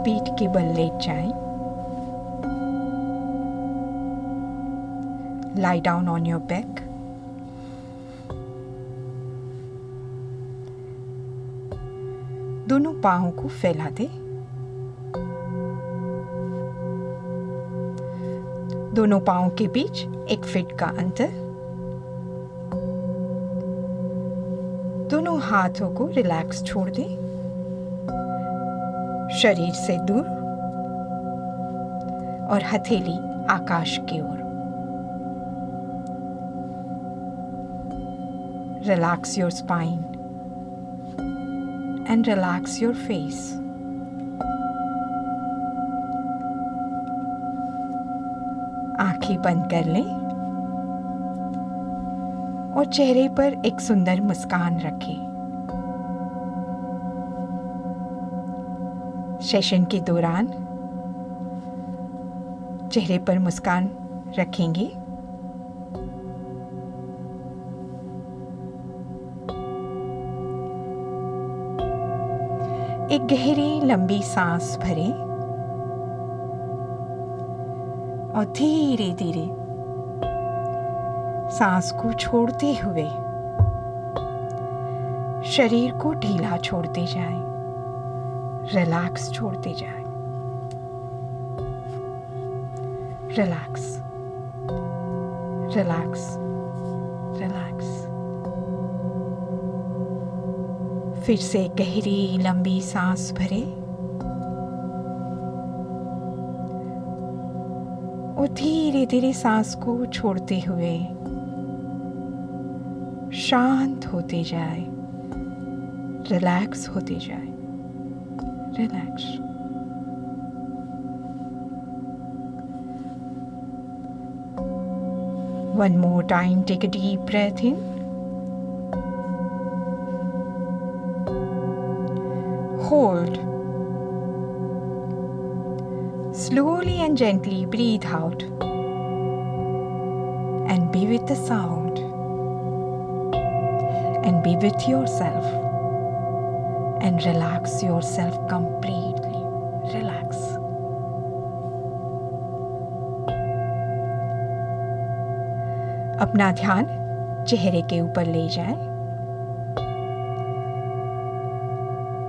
पीठ के बल लेट जाएं। Lie down on your back. दोनों पाँवों को फैला दें। दोनों पाँवों के बीच 1 फीट का अंतर। दोनों हाथों को रिलैक्स छोड़ दें, शरीर से दूर, और हथेली आकाश की ओर। Relax your spine and relax your face. आंखें बंद कर लें और चेहरे पर एक सुंदर मुस्कान रखें। सेशन के दौरान चेहरे पर मुस्कान रखेंगे। एक गहरी लंबी सांस भरें और धीरे धीरे सांस को छोड़ते हुए शरीर को ढीला छोड़ते जाएं, रिलैक्स छोड़ते जाएं। Relax, relax, relax. फिर से गहरी लंबी सांस भरें और धीरे धीरे सांस को छोड़ते हुए शांत होते जाए, रिलैक्स होते जाए। Relax. One more time, take a deep breath in. Hold. Slowly and gently breathe out and be with the sound and be with yourself and relax yourself completely. Relax. अपना ध्यान चेहरे के ऊपर ले जाएं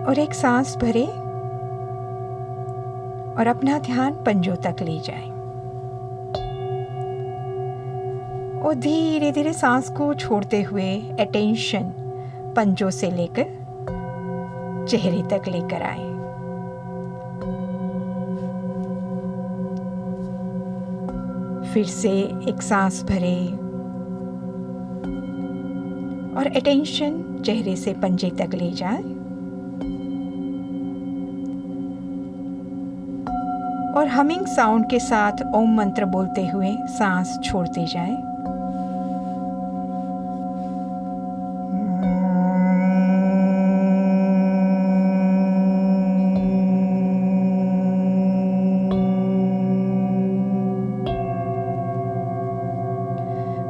और एक सांस भरें और अपना ध्यान पंजों तक ले जाएं और धीरे धीरे सांस को छोड़ते हुए अटेंशन पंजों से लेकर चेहरे तक लेकर आए। फिर से एक सांस भरें और अटेंशन चेहरे से पंजे तक ले जाएं और हमिंग साउंड के साथ ओम मंत्र बोलते हुए सांस छोड़ते जाएं।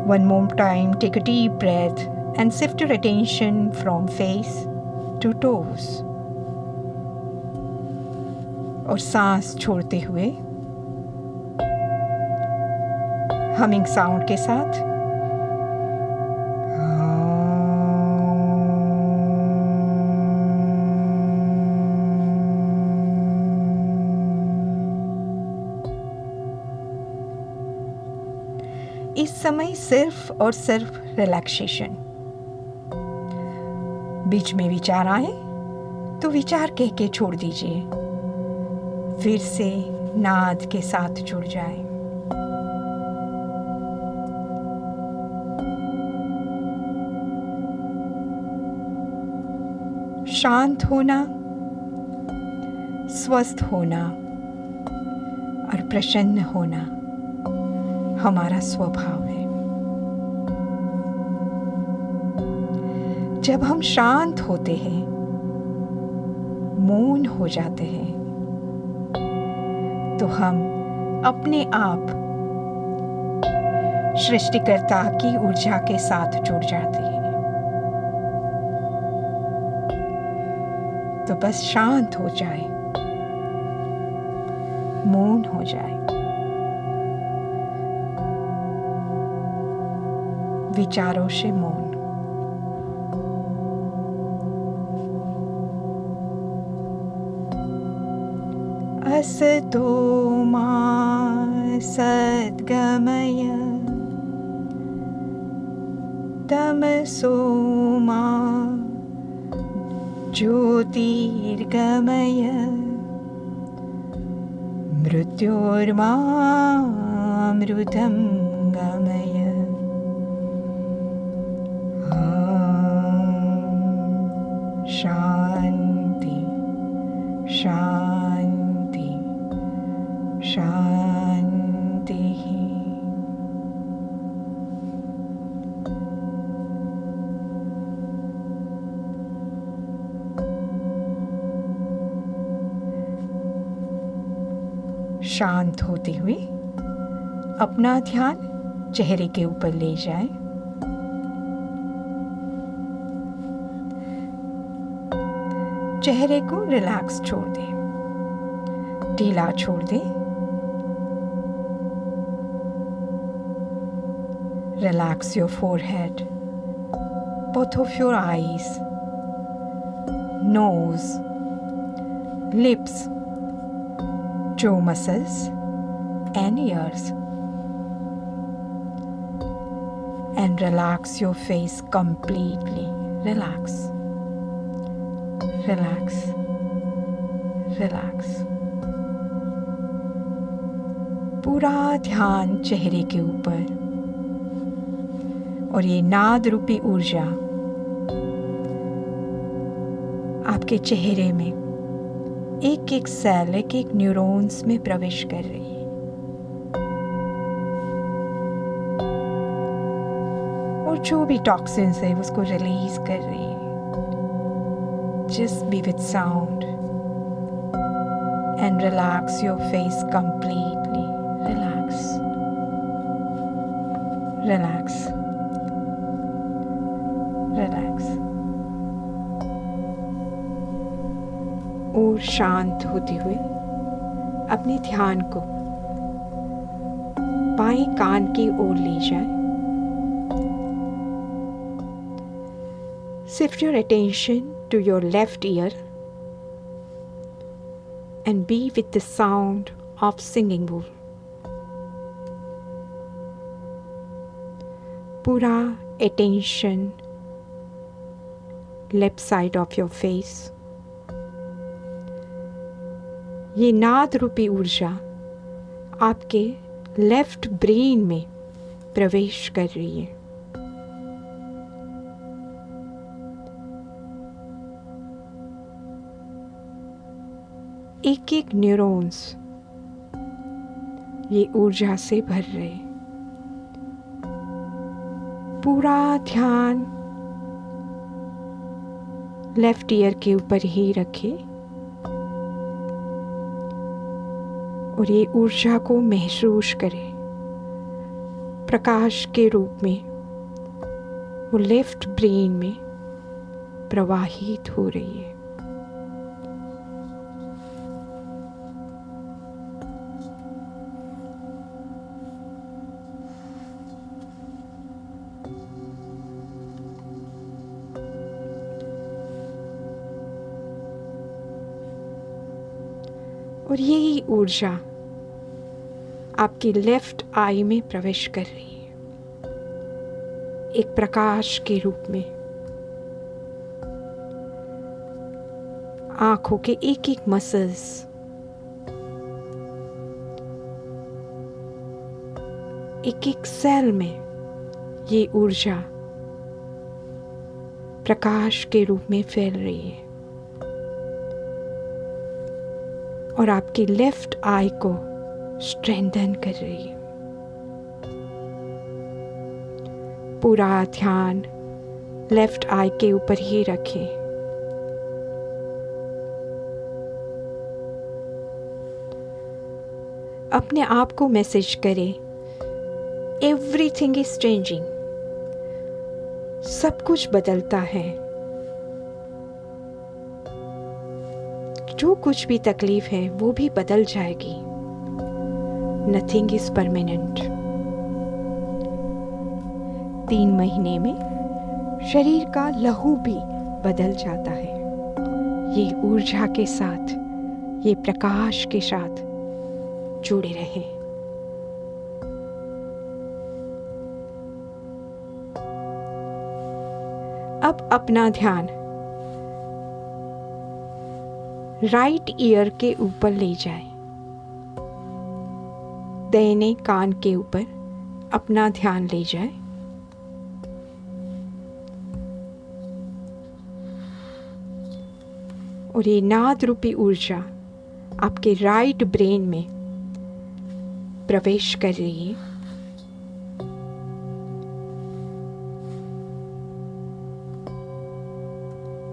One more time, take a deep breath and shift your attention from face to toes. और सांस छोड़ते हुए हमिंग साउंड के साथ इस समय सिर्फ और सिर्फ रिलैक्सेशन। बीच में विचार आए तो विचार कह के छोड़ दीजिए, फिर से नाद के साथ जुड़ जाए। शांत होना, स्वस्थ होना और प्रसन्न होना हमारा स्वभाव है। जब हम शांत होते हैं, मौन हो जाते हैं, तो हम अपने आप सृष्टिकर्ता की ऊर्जा के साथ जुड़ जाते हैं। तो बस शांत हो जाए, मौन हो जाए, विचारों से मौन। असतो मा सद्गमय तमसो मा ज्योतिर्गमय मृत्योर्मामृतं गमय। शांति शांति शांति। शांत होते हुए अपना ध्यान चेहरे के ऊपर ले जाएं। चेहरे को रिलैक्स छोड़ दें, ढीला छोड़ दें। Relax your forehead, both of your eyes, nose, lips, jaw muscles and ears, and relax your face completely. Relax, relax, relax. पूरा ध्यान चेहरे के ऊपर, और ये नाद रूपी ऊर्जा आपके चेहरे में एक एक सेल, एक एक न्यूरॉन्स में प्रवेश कर रही है, और जो भी टॉक्सिन्स है उसको रिलीज कर रही है। Just be with sound and relax your face completely. Relax, relax, relax. और शांत होते हुए अपने ध्यान को बाएं कान की ओर ले जाएं। Shift your attention to your left ear and be with the sound of singing bowl. पूरा attention left side of your face. ये नाद रूपी ऊर्जा आपके लेफ्ट ब्रेन में प्रवेश कर रही है। एक एक न्यूरॉन्स ये ऊर्जा से भर रहे। पूरा ध्यान लेफ्ट ईयर के ऊपर ही रखें और ये ऊर्जा को महसूस करें। प्रकाश के रूप में वो लेफ्ट ब्रेन में प्रवाहित हो रही है। और यही ऊर्जा आपकी लेफ्ट आई में प्रवेश कर रही है, एक प्रकाश के रूप में। आंखों के एक एक मसल्स, एक एक सेल में ये ऊर्जा प्रकाश के रूप में फैल रही है। और आपकी लेफ्ट आई को स्ट्रेंथन कर रही है। पूरा ध्यान लेफ्ट आई के ऊपर ही रखें। अपने आप को मैसेज करें, एवरीथिंग इज चेंजिंग। सब कुछ बदलता है। जो कुछ भी तकलीफ है वो भी बदल जाएगी। Nothing is permanent. 3 महीने में शरीर का लहू भी बदल जाता है। ये ऊर्जा के साथ, ये प्रकाश के साथ जुड़े रहें। अब अपना ध्यान राइट ईयर के ऊपर ले जाएं। दाहिने कान के ऊपर अपना ध्यान ले जाएं। और ये नाद रूपी ऊर्जा आपके राइट ब्रेन में प्रवेश कर रही है।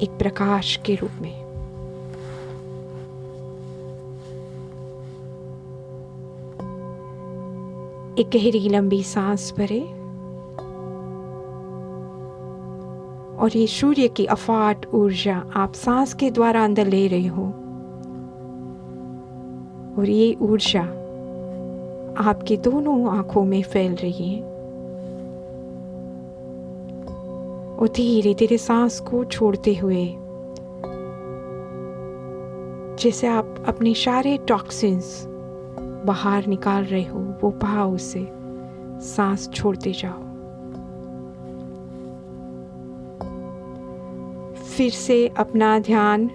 एक प्रकाश के रूप में। एक गहरी लंबी सांस भरें और ये सूर्य की अफाट ऊर्जा आप सांस के द्वारा अंदर ले रहे हो और ये ऊर्जा आपकी दोनों आंखों में फैल रही है। और धीरे धीरे सांस को छोड़ते हुए जैसे आप अपने सारे टॉक्सिन्स बाहर निकाल रहे हो, वो भाव से सांस छोड़ते जाओ। फिर से अपना ध्यान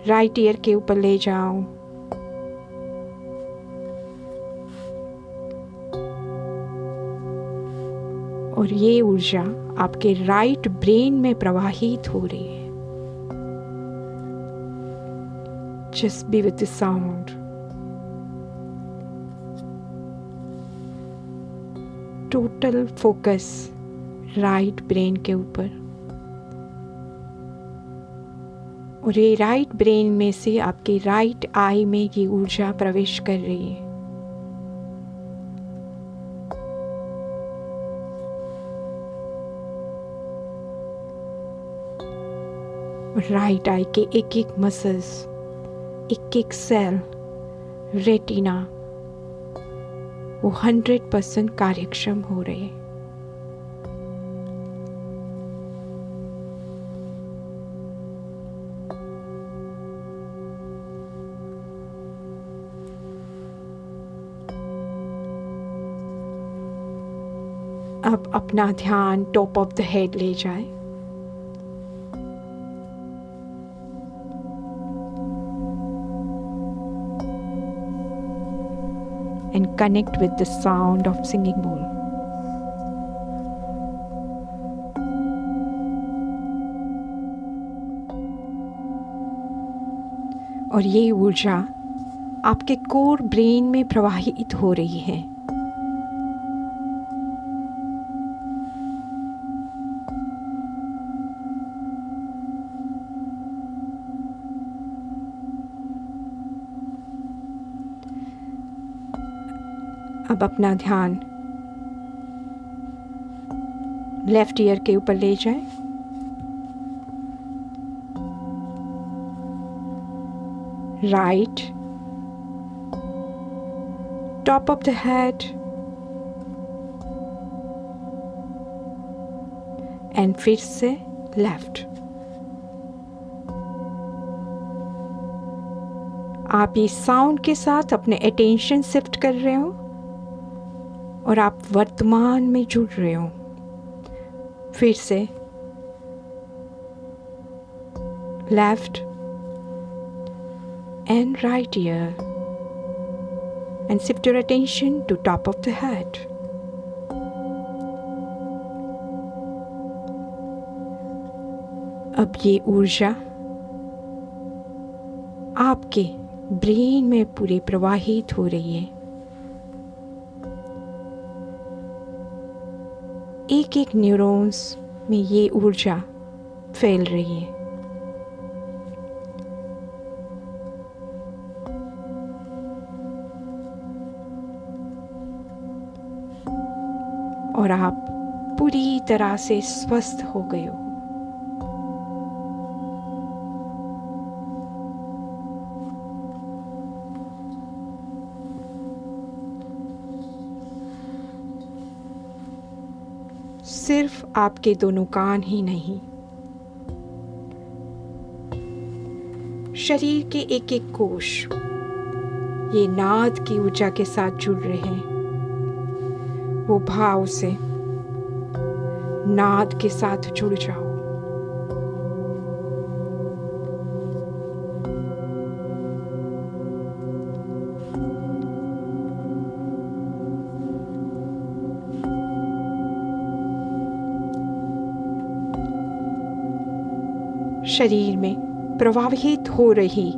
राइट ईयर के ऊपर ले जाओ। और ये ऊर्जा आपके राइट ब्रेन में प्रवाहित हो रही है। Just be with the sound. Total focus right brain के ऊपर। और ये राइट ब्रेन में से आपके राइट आई में ये ऊर्जा प्रवेश कर रही है। राइट आई के एक एक मसल्स, एक एक सेल, रेटिना वो 100% कार्यक्षम हो रहे हैं। अब अपना ध्यान टॉप ऑफ द हेड ले जाए। And connect with the sound of singing bowl. और ये ऊर्जा आपके कोर ब्रेन में प्रवाहित हो रही है। अब अपना ध्यान लेफ्ट ईयर के ऊपर ले जाएं। Right, top of the head and फिर से लेफ्ट। आप ये साउंड के साथ अपने अटेंशन शिफ्ट कर रहे हो और आप वर्तमान में जुड़ रहे हो। फिर से left and right ear and shift your attention to top of the head. अब ये ऊर्जा आपके ब्रेन में पूरे प्रवाहित हो रही है। एक एक न्यूरॉन्स में ये ऊर्जा फैल रही है। और आप पूरी तरह से स्वस्थ हो गए हो। सिर्फ आपके दोनों कान ही नहीं, शरीर के एक एक कोश ये नाद की ऊर्जा के साथ जुड़ रहे हैं। वो भाव से नाद के साथ जुड़ जाओ। शरीर में प्रवाहित हो रही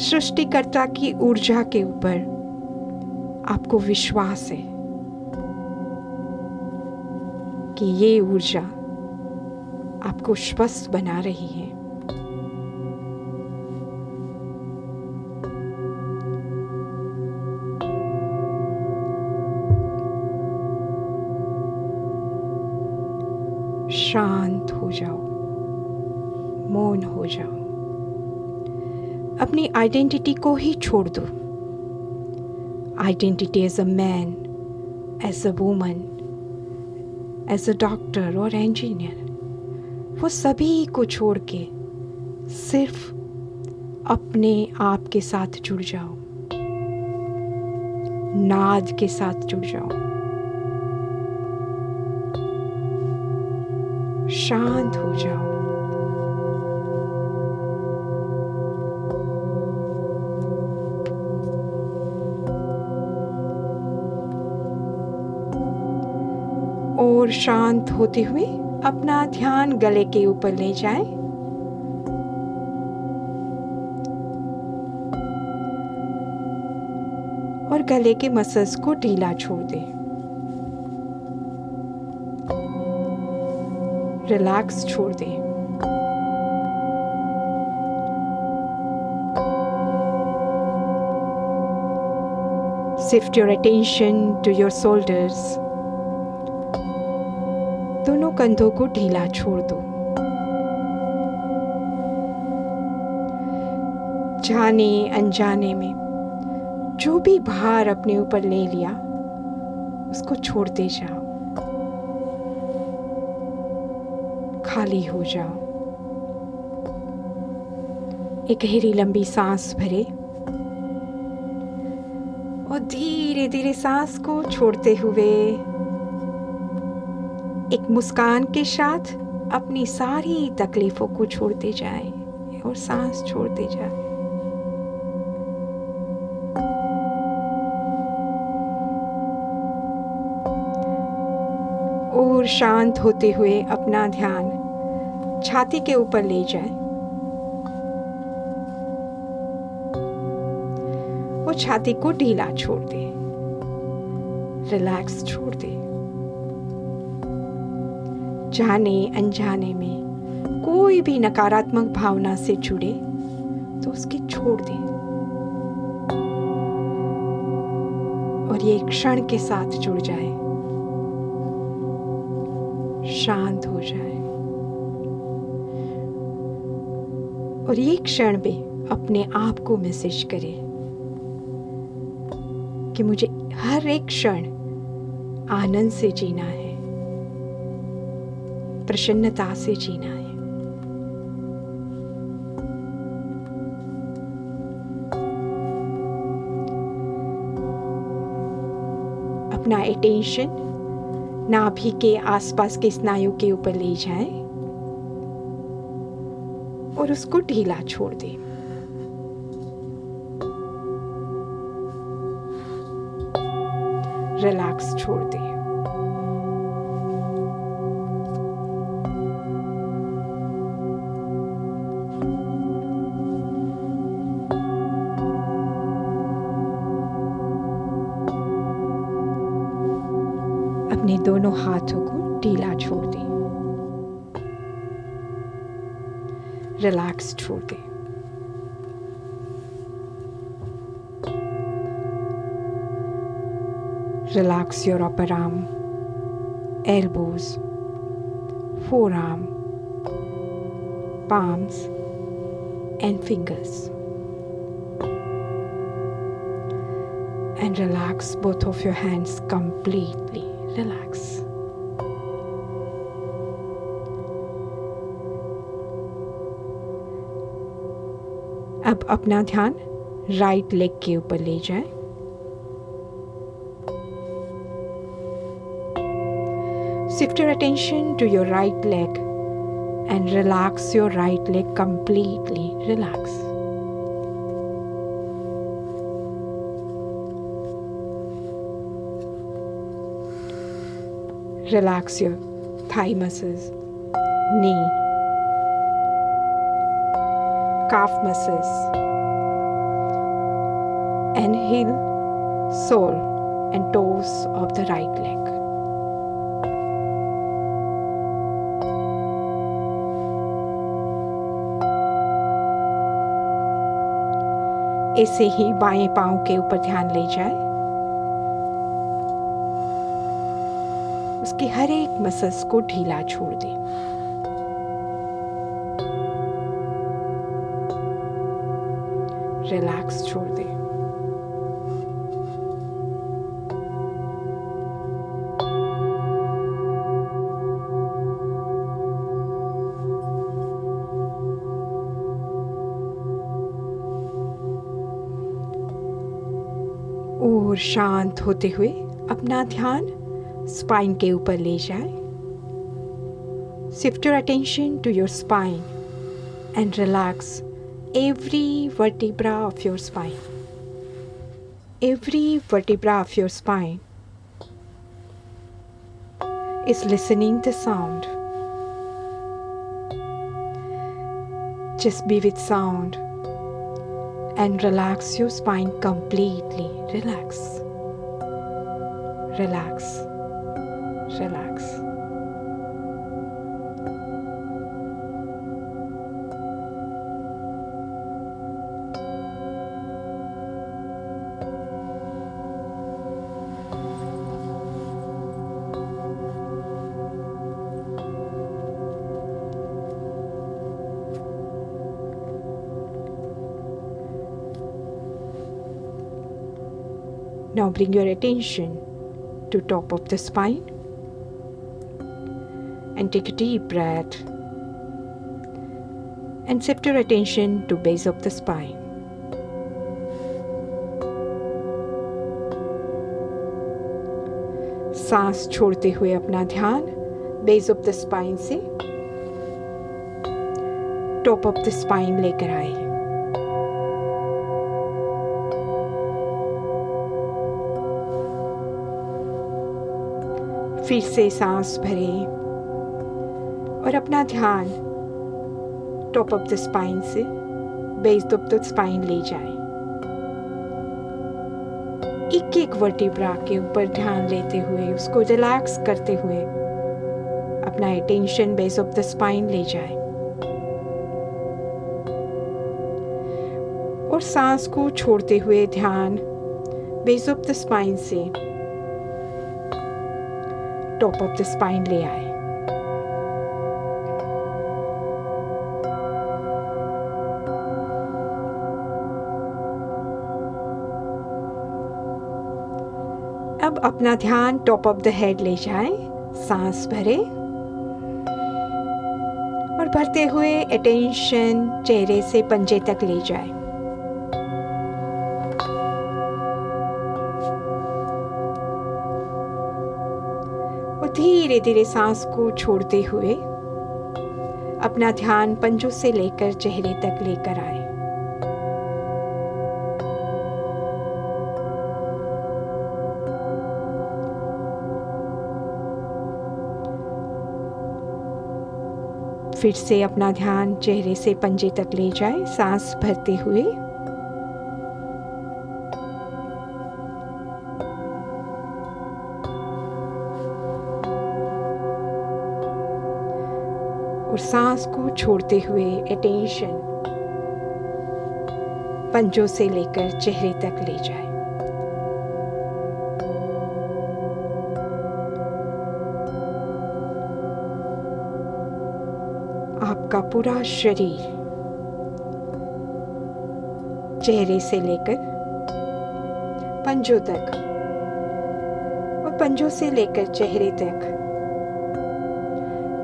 सृष्टिकर्ता की ऊर्जा के ऊपर आपको विश्वास है कि ये ऊर्जा आपको स्वस्थ बना रही है। शांत हो जाओ, मौन हो जाओ, अपनी आइडेंटिटी को ही छोड़ दो। Identity as a man, as a woman, as a doctor और इंजीनियर, वो सभी को छोड़ के सिर्फ अपने आप के साथ जुड़ जाओ, नाद के साथ जुड़ जाओ, शांत हो जाओ। और शांत होते हुए अपना ध्यान गले के ऊपर ले जाएं। और गले के मसल्स को ढीला छोड़ दें। रिलैक्स छोड़ दें। Shift your attention to your shoulders. दोनों कंधों को ढीला छोड़ दो। जाने अनजाने में जो भी भार अपने ऊपर ले लिया उसको छोड़ते जाओ, खाली हो जाओ। एक गहरी लंबी सांस भरे और धीरे धीरे सांस को छोड़ते हुए एक मुस्कान के साथ अपनी सारी तकलीफों को छोड़ते जाएं और सांस छोड़ते जाएं। और शांत होते हुए अपना ध्यान छाती के ऊपर ले जाएं और छाती को ढीला छोड़ दें, रिलैक्स छोड़ दें। जाने अनजाने में कोई भी नकारात्मक भावना से जुड़े तो उसकी छोड़ दें और ये क्षण के साथ जुड़ जाए, शांत हो जाए। और ये क्षण में अपने आप को मैसेज करें कि मुझे हर एक क्षण आनंद से जीना है, प्रसन्नता से जीना है। अपना अटेंशन नाभि के आसपास के स्नायु के ऊपर ले जाएं और उसको ढीला छोड़ दें। रिलैक्स छोड़ दें। अपने दोनों हाथों को ढीला छोड़ दें, रिलैक्स छोड़ दें। Relax your upper arm, elbows, forearm, palms and fingers. And relax both of your hands completely. Relax. अब अपना ध्यान राइट लेग के ऊपर ले जाएं। Shift your attention to your right leg and relax your right leg completely. Relax. Relax your thigh muscles, knee, calf muscles, and heel, sole, and toes of the right leg. ऐसे ही बाएं पांव के ऊपर ध्यान ले जाए, उसकी हर एक मसल्स को ढीला छोड़ दें। रिलैक्स छोड़ दें। और शांत होते हुए अपना ध्यान स्पाइन के ऊपर ले जाए। Shift your attention to your spine and relax every vertebra of your spine. Every vertebra of your spine is listening the sound. Just be with sound and relax your spine completely. Relax. Relax. Relax. Now bring your attention to top of the spine and take a deep breath and shift your attention to base of the spine. सांस छोड़ते हुए अपना ध्यान base of the spine से top of the spine लेकर आए। फिर से सांस भरें और अपना ध्यान टॉप ऑफ द स्पाइन से बेस ऑफ द स्पाइन ले जाएं। एक एक वर्टिब्रा के ऊपर ध्यान लेते हुए उसको रिलैक्स करते हुए अपना attention base of the spine ले जाएं और सांस को छोड़ते हुए ध्यान बेस ऑफ द स्पाइन से टॉप ऑफ द स्पाइन ले आए। अब अपना ध्यान टॉप ऑफ द हेड ले जाएं, सांस भरें और भरते हुए अटेंशन चेहरे से पंजे तक ले जाएं। धीरे धीरे सांस को छोड़ते हुए अपना ध्यान पंजों से लेकर चेहरे तक लेकर आए। फिर से अपना ध्यान चेहरे से पंजे तक ले जाए, सांस भरते हुए और सांस को छोड़ते हुए अटेंशन पंजों से लेकर चेहरे तक ले जाए। आपका पूरा शरीर चेहरे से लेकर पंजों तक और पंजों से लेकर चेहरे तक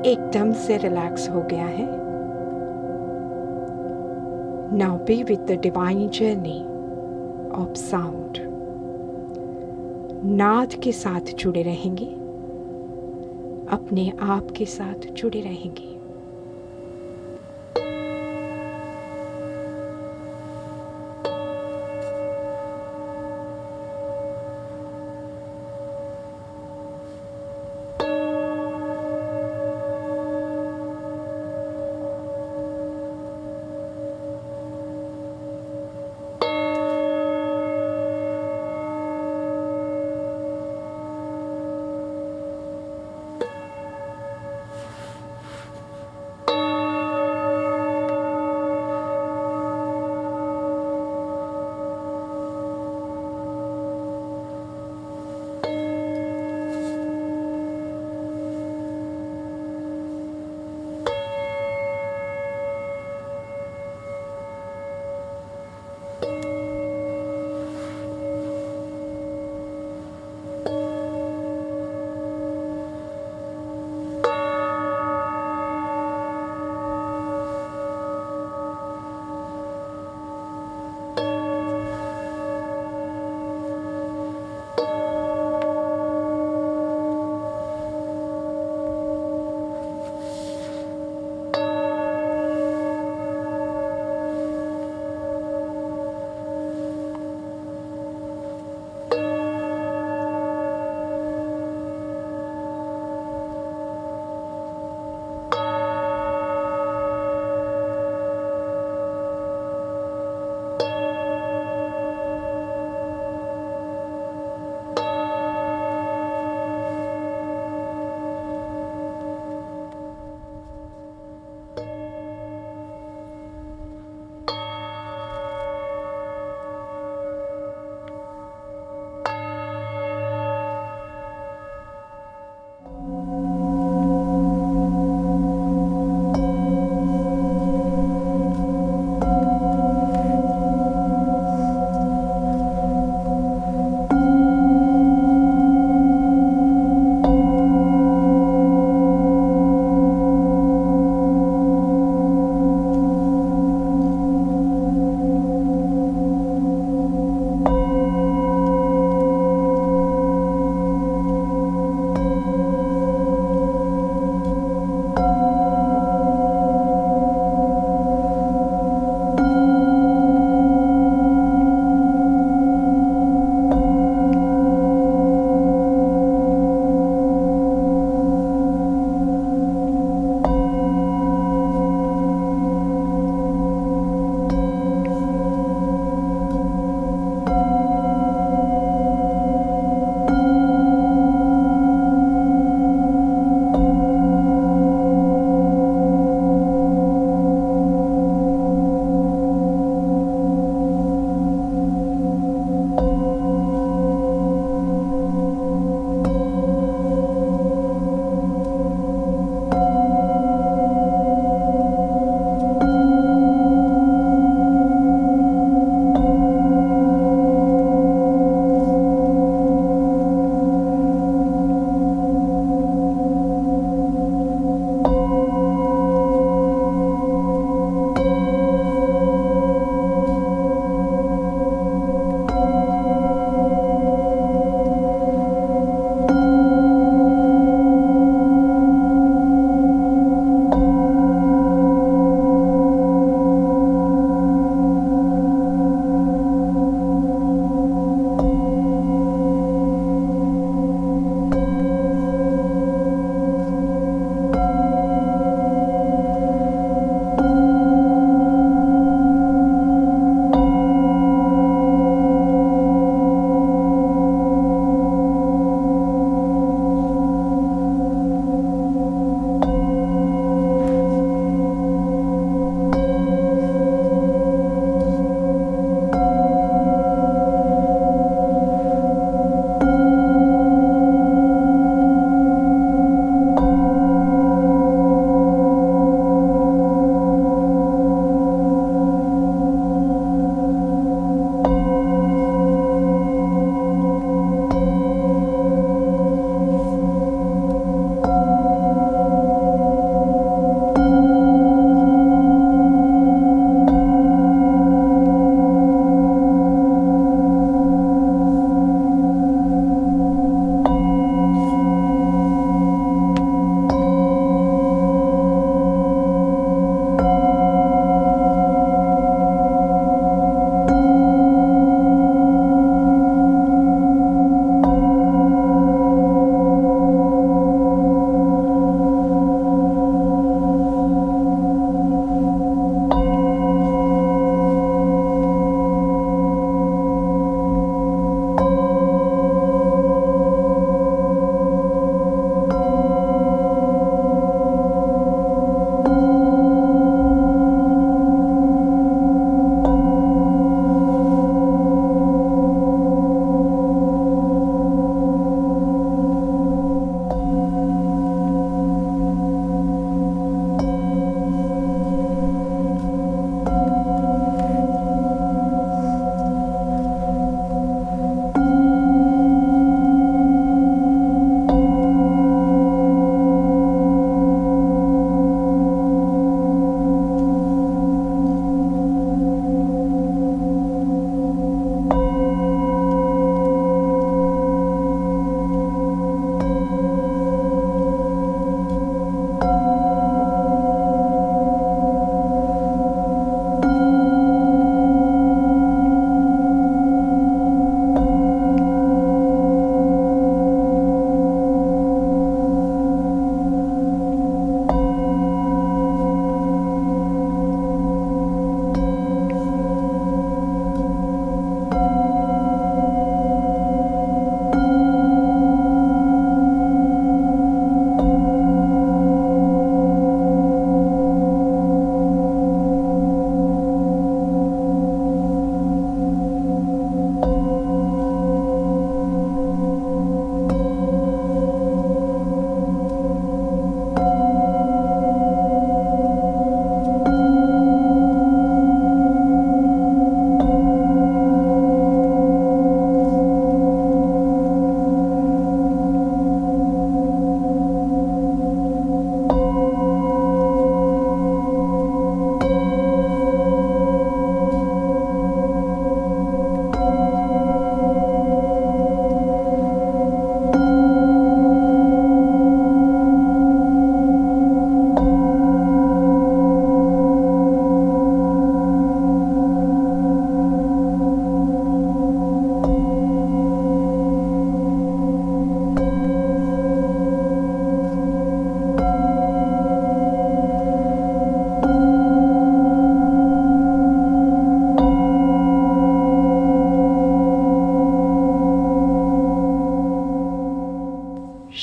एकदम से रिलैक्स हो गया है। Now be with the divine journey of sound. नाद के साथ जुड़े रहेंगे, अपने आप के साथ जुड़े रहेंगे।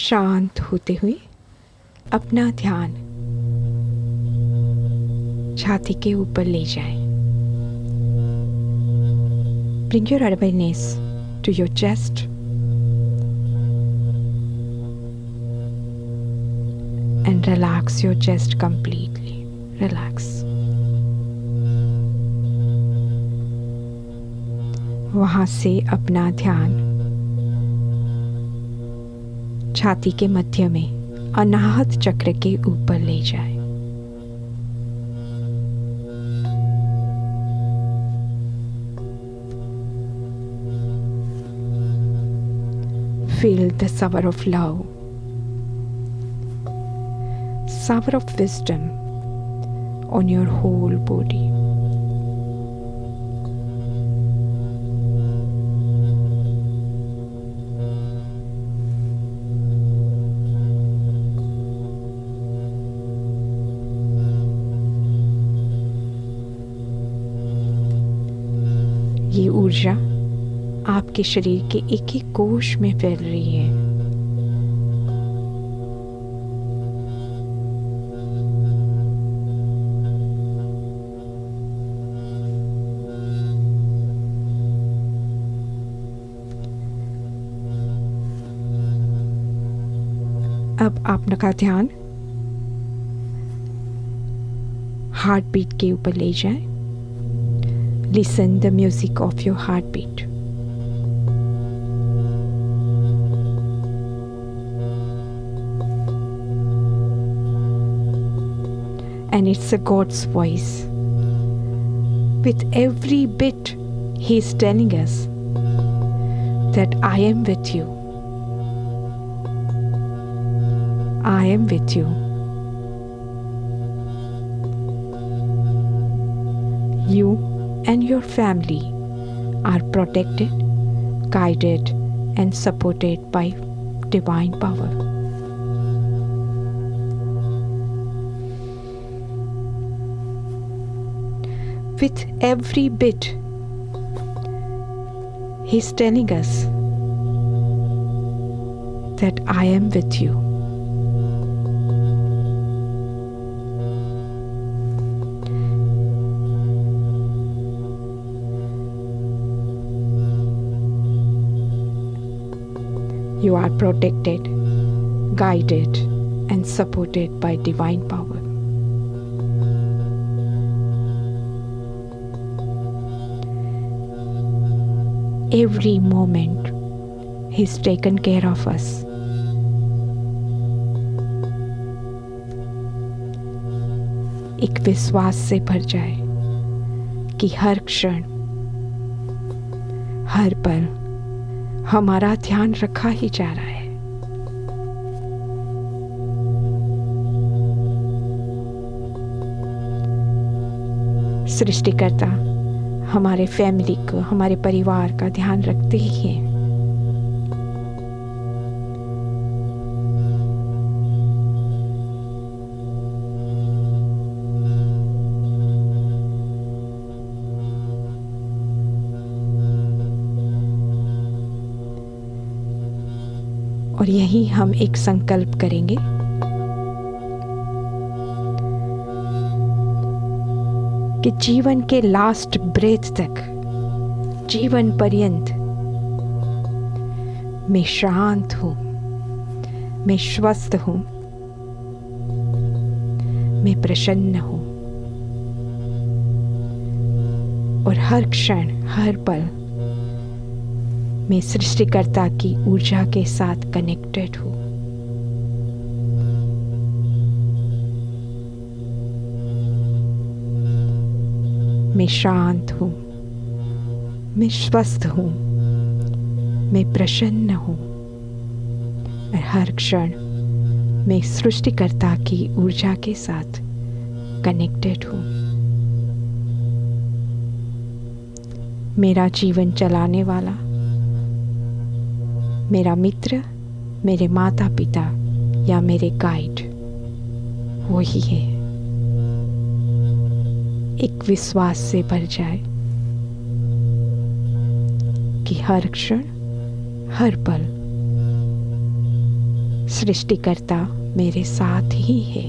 शांत होते हुए अपना ध्यान छाती के ऊपर ले जाएं। Bring your awareness to your chest and relax your chest completely. Relax. वहाँ से अपना ध्यान छाती के मध्य में अनाहत चक्र के ऊपर ले जाए। Feel the shower of love, shower of wisdom on your whole body. ये ऊर्जा आपके शरीर के एक एक कोश में फैल रही है। अब आपका ध्यान हार्ट बीट के ऊपर ले जाए। Listen the music of your heartbeat. And it's a God's voice. With every beat, He is telling us that I am with you. I am with you. You and your family are protected, guided, and supported by divine power. With every beat, He's telling us that I am with you. You are protected, guided, and supported by divine power. Every moment, He's taken care of us. एक विश्वास से भर जाए कि हर क्षण, हर पल हमारा ध्यान रखा ही जा रहा है। सृष्टिकर्ता हमारे फैमिली को, हमारे परिवार का ध्यान रखते ही हैं। और यही हम एक संकल्प करेंगे कि जीवन के लास्ट ब्रेथ तक, जीवन पर्यंत मैं शांत हूं, मैं स्वस्थ हूं, मैं प्रसन्न हूं और हर क्षण, हर पल मैं सृष्टिकर्ता की ऊर्जा के साथ कनेक्टेड हूँ। मैं शांत हूँ, मैं स्वस्थ हूँ, मैं प्रसन्न हूँ और हर क्षण मैं सृष्टिकर्ता की ऊर्जा के साथ कनेक्टेड हूँ। मेरा जीवन चलाने वाला, मेरा मित्र, मेरे माता पिता या मेरे गाइड वो ही है। एक विश्वास से भर जाए कि हर क्षण, हर पल सृष्टिकर्ता मेरे साथ ही है।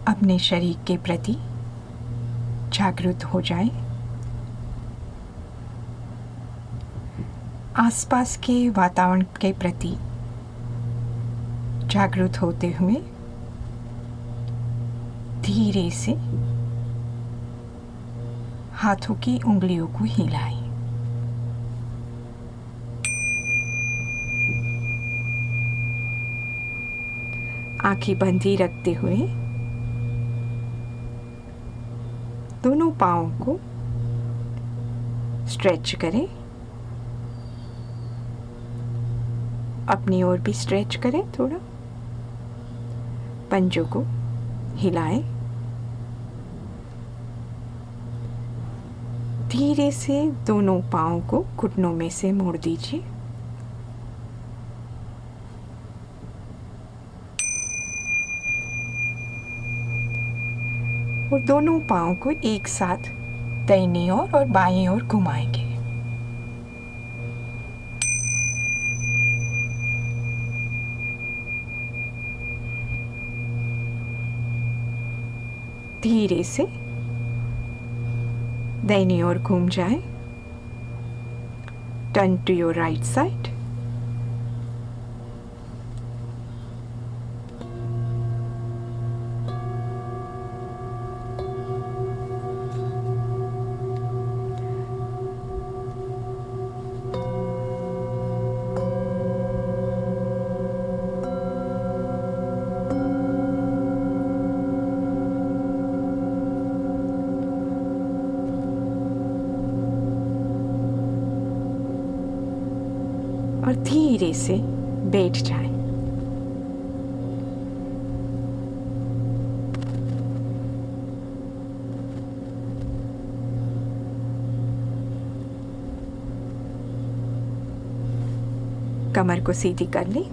अपने शरीर के प्रति जागरूक हो जाएं। आसपास के वातावरण के प्रति जागरूक होते हुए धीरे से हाथों की उंगलियों को हिलाएं। आंखें बंदी रखते हुए दोनों पाँवों को स्ट्रेच करें। अपनी ओर भी स्ट्रेच करें थोड़ा। पंजों को हिलाएं। धीरे से दोनों पाँवों को घुटनों में से मोड़ दीजिए। और दोनों पाँव को एक साथ दाहिनी ओर और बाईं ओर घुमाएंगे। धीरे से दाहिनी ओर घूम जाए। Turn to your right side. और धीरे से बैठ जाएं। कमर को सीधी कर लें।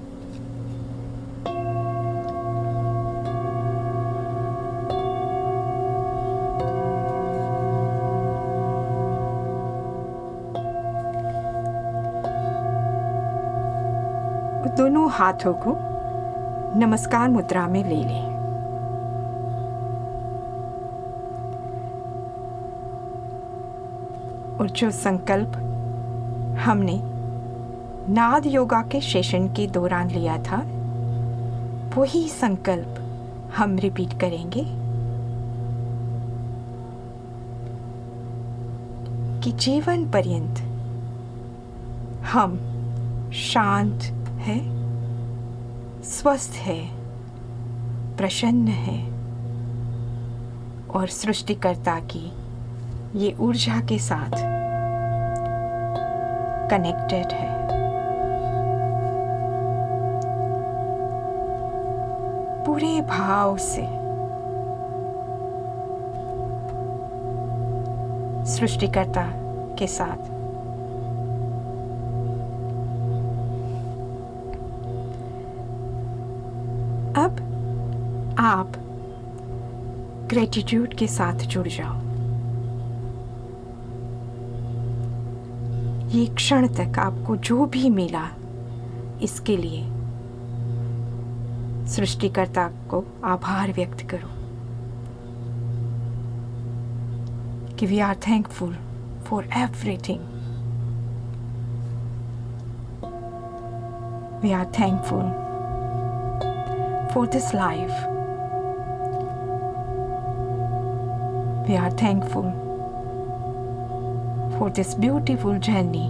दोनों हाथों को नमस्कार मुद्रा में ले लें। और जो संकल्प हमने नाद योगा के सेशन के दौरान लिया था, वही संकल्प हम रिपीट करेंगे कि जीवन पर्यंत हम शांत है, स्वस्थ है, प्रसन्न है और सृष्टिकर्ता की ये ऊर्जा के साथ कनेक्टेड है। पूरे भाव से सृष्टिकर्ता के साथ आप ग्रेटिट्यूड के साथ जुड़ जाओ। ये क्षण तक आपको जो भी मिला, इसके लिए सृष्टिकर्ता को आभार व्यक्त करो कि we are thankful for everything. We are thankful for this life. We are thankful for this beautiful journey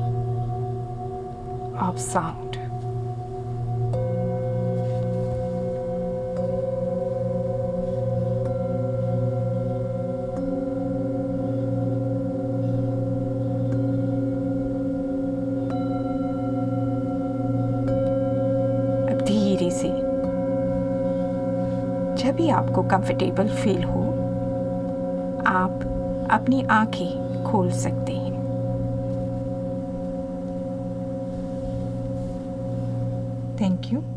of sound. अब धीरे से जब भी आपको कंफर्टेबल फील हो, आप अपनी आंखें खोल सकते हैं। Thank you.